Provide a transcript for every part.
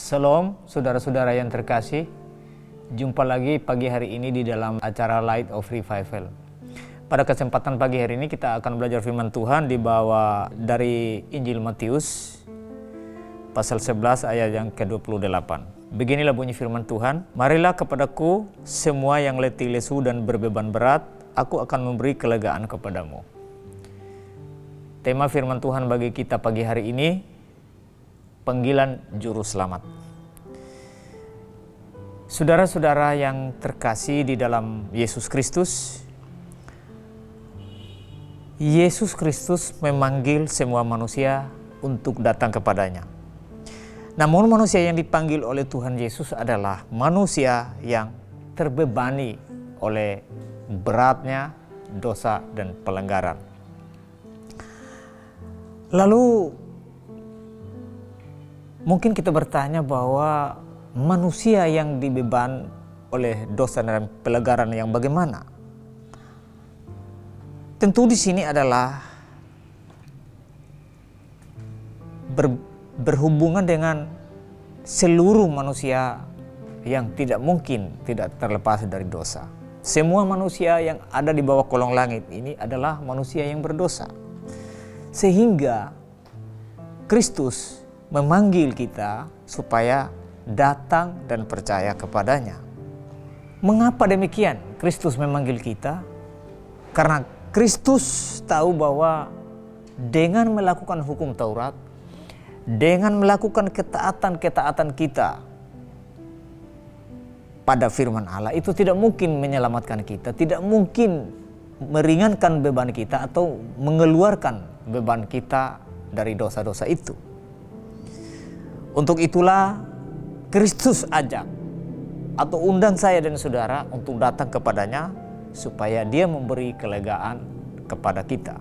Shalom, saudara-saudara yang terkasih. Jumpa lagi pagi hari ini di dalam acara Light of Revival. Pada kesempatan pagi hari ini kita akan belajar firman Tuhan dibawa dari Injil Matius pasal 11 ayat yang ke-28. Beginilah bunyi firman Tuhan, "Marilah kepadaku semua yang letih lesu dan berbeban berat, aku akan memberi kelegaan kepadamu." Tema firman Tuhan bagi kita pagi hari ini, panggilan juru selamat. Saudara-saudara yang terkasih di dalam Yesus Kristus, Yesus Kristus memanggil semua manusia untuk datang kepadanya. Namun manusia yang dipanggil oleh Tuhan Yesus adalah manusia yang terbebani oleh beratnya dosa dan pelanggaran. Lalu mungkin kita bertanya bahwa manusia yang dibeban oleh dosa dan pelanggaran yang bagaimana? Tentu di sini adalah berhubungan dengan seluruh manusia yang tidak mungkin tidak terlepas dari dosa. Semua manusia yang ada di bawah kolong langit ini adalah manusia yang berdosa. Sehingga Kristus memanggil kita supaya datang dan percaya kepadanya. Mengapa demikian Kristus memanggil kita? Karena Kristus tahu bahwa dengan melakukan hukum Taurat, dengan melakukan ketaatan-ketaatan kita pada firman Allah, itu tidak mungkin menyelamatkan kita, tidak mungkin meringankan beban kita atau mengeluarkan beban kita dari dosa-dosa itu. Untuk itulah Kristus ajak atau undang saya dan saudara untuk datang kepadanya supaya dia memberi kelegaan kepada kita.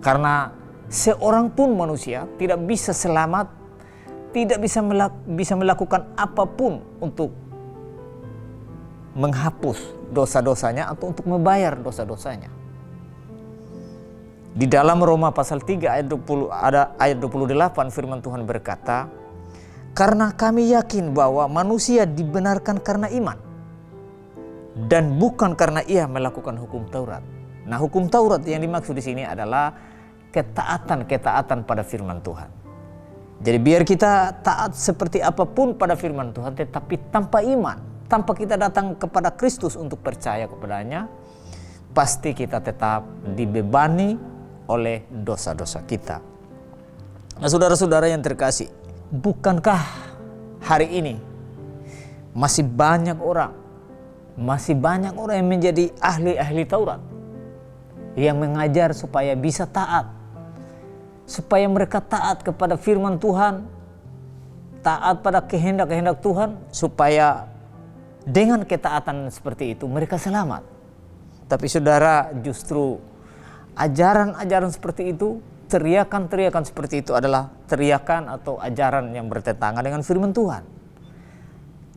Karena seorang pun manusia tidak bisa selamat, tidak bisa melakukan apapun untuk menghapus dosa-dosanya atau untuk membayar dosa-dosanya. Di dalam Roma pasal 3 ayat 20 ada ayat 28 firman Tuhan berkata, "Karena kami yakin bahwa manusia dibenarkan karena iman dan bukan karena ia melakukan hukum Taurat." Nah, hukum Taurat yang dimaksud di sini adalah ketaatan-ketaatan pada firman Tuhan. Jadi biar kita taat seperti apapun pada firman Tuhan, tetapi tanpa iman, tanpa kita datang kepada Kristus untuk percaya kepadanya, pasti kita tetap dibebani oleh dosa-dosa kita. Nah, saudara-saudara yang terkasih, bukankah hari ini masih banyak orang yang menjadi ahli-ahli Taurat, yang mengajar supaya bisa taat, supaya mereka taat kepada firman Tuhan, taat pada kehendak-kehendak Tuhan, supaya dengan ketaatan seperti itu mereka selamat. Tapi saudara, justru ajaran-ajaran seperti itu, teriakan-teriakan seperti itu adalah teriakan atau ajaran yang bertentangan dengan firman Tuhan.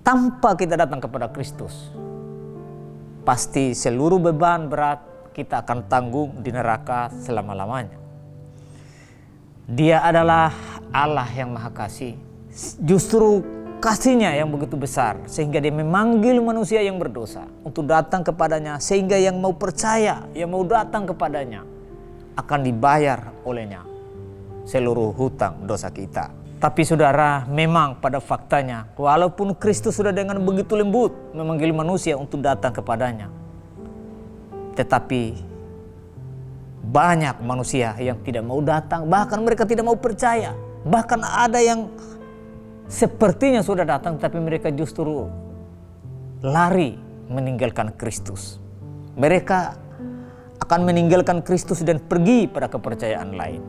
Tanpa kita datang kepada Kristus, pasti seluruh beban berat kita akan tanggung di neraka selama-lamanya. Dia adalah Allah yang Maha Kasih. Justru kasihnya yang begitu besar sehingga dia memanggil manusia yang berdosa untuk datang kepadanya, sehingga yang mau percaya, yang mau datang kepadanya akan dibayar olehnya seluruh hutang dosa kita. Tapi saudara, memang pada faktanya walaupun Kristus sudah dengan begitu lembut memanggil manusia untuk datang kepadanya, tetapi banyak manusia yang tidak mau datang, bahkan mereka tidak mau percaya. Bahkan ada yang sepertinya sudah datang, tapi mereka justru lari meninggalkan Kristus. Mereka akan meninggalkan Kristus dan pergi pada kepercayaan lain.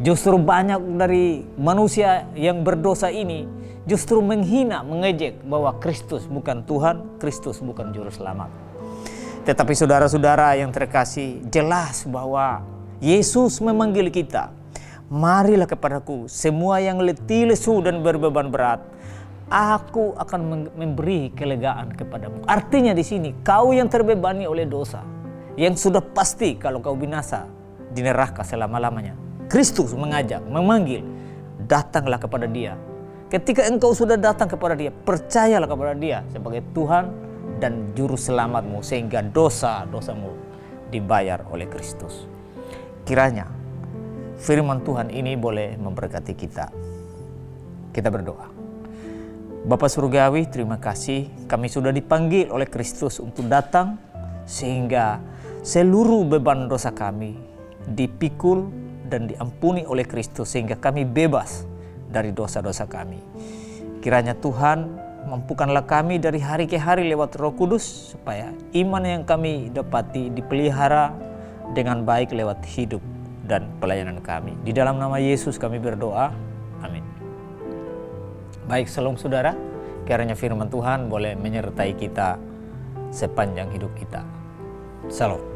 Justru banyak dari manusia yang berdosa ini justru menghina, mengejek bahwa Kristus bukan Tuhan, Kristus bukan Juru Selamat. Tetapi saudara-saudara yang terkasih, jelas bahwa Yesus memanggil kita, "Marilah kepadaku semua yang letih lesu dan berbeban berat, aku akan memberi kelegaan kepadamu." Artinya di sini, kau yang terbebani oleh dosa, yang sudah pasti kalau kau binasa di neraka selama-lamanya, Kristus mengajak, memanggil, datanglah kepada Dia Ketika engkau sudah datang kepada Dia, percayalah kepada Dia sebagai Tuhan dan Juru Selamatmu, sehingga dosa-dosamu dibayar oleh Kristus. Kiranya firman Tuhan ini boleh memberkati kita. Kita berdoa. Bapa Surgawi, terima kasih kami sudah dipanggil oleh Kristus untuk datang, sehingga seluruh beban dosa kami dipikul dan diampuni oleh Kristus, sehingga kami bebas dari dosa-dosa kami. Kiranya Tuhan mampukanlah kami dari hari ke hari lewat Roh Kudus, supaya iman yang kami dapati dipelihara dengan baik lewat hidup dan pelayanan kami. Di dalam nama Yesus kami berdoa. Amin. Baik, shalom saudara. Kiranya firman Tuhan boleh menyertai kita sepanjang hidup kita. Shalom.